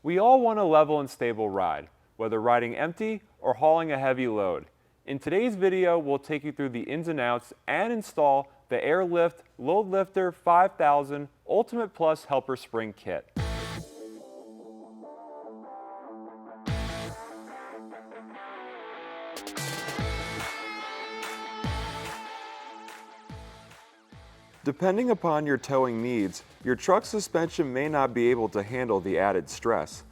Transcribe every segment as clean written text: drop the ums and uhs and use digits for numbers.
We all want a level and stable ride, whether riding empty or hauling a heavy load. In today's video, we'll take you through the ins and outs and install the Air Lift Loadlifter 5000 Ultimate Plus Helper Spring Kit. Depending upon your towing needs, your truck suspension may not be able to handle the added stress.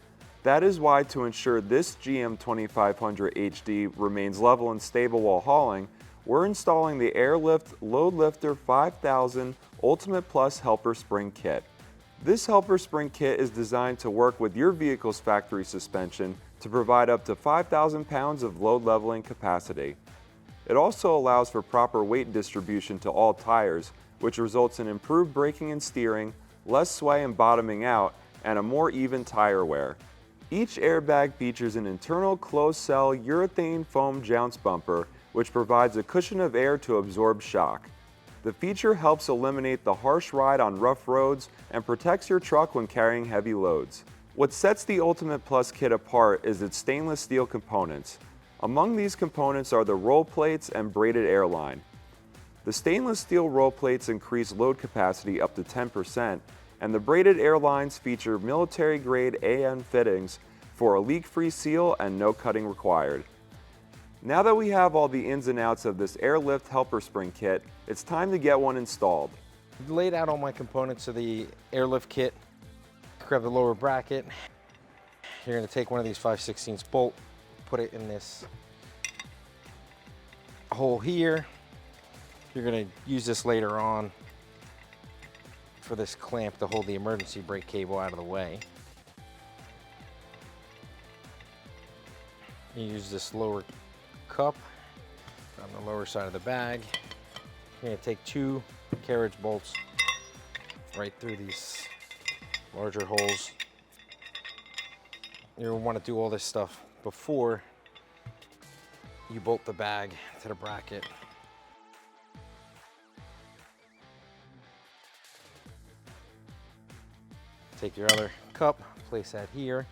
That is why, to ensure this GM 2500 HD remains level and stable while hauling, we're installing the Air Lift Loadlifter 5000 Ultimate Plus Helper Spring Kit. This Helper Spring Kit is designed to work with your vehicle's factory suspension to provide up to 5,000 pounds of load leveling capacity. It also allows for proper weight distribution to all tires, which results in improved braking and steering, less sway and bottoming out, and a more even tire wear. Each airbag features an internal closed-cell urethane foam jounce bumper, which provides a cushion of air to absorb shock. The feature helps eliminate the harsh ride on rough roads and protects your truck when carrying heavy loads. What sets the Ultimate Plus kit apart is its stainless steel components. Among these components are the roll plates and braided airline. The stainless steel roll plates increase load capacity up to 10%, and the braided airlines feature military-grade AN fittings for a leak-free seal and no cutting required. Now that we have all the ins and outs of this Air Lift Helper Spring Kit, it's time to get one installed. I've laid out all my components of the Air Lift kit. Grab the lower bracket. You're going to take one of these 5/16 bolt, put it in this hole here. You're going to use this later on for this clamp to hold the emergency brake cable out of the way. You use this lower cup on the lower side of the bag. You're going to take 2 carriage bolts right through these larger holes. You'll want to do all this stuff before you bolt the bag to the bracket. Take your other cup, place that here.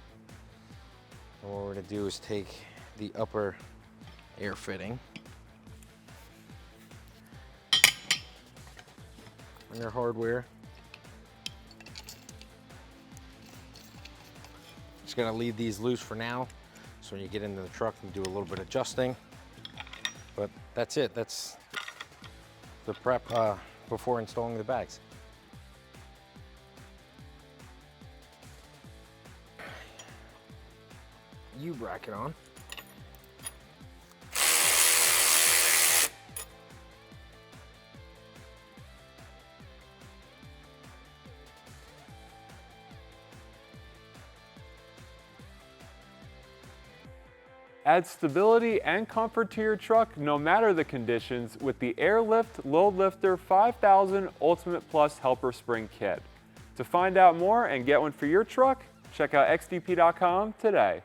And what we're going to do is take the upper air fitting. And your hardware. Just going to leave these loose for now. So when you get into the truck, you do a little bit of adjusting. But that's it. That's the prep before installing the bags. U-bracket on. Add stability and comfort to your truck no matter the conditions with the Air Lift Loadlifter 5000 Ultimate Plus Helper Spring Kit. To find out more and get one for your truck, check out xdp.com today.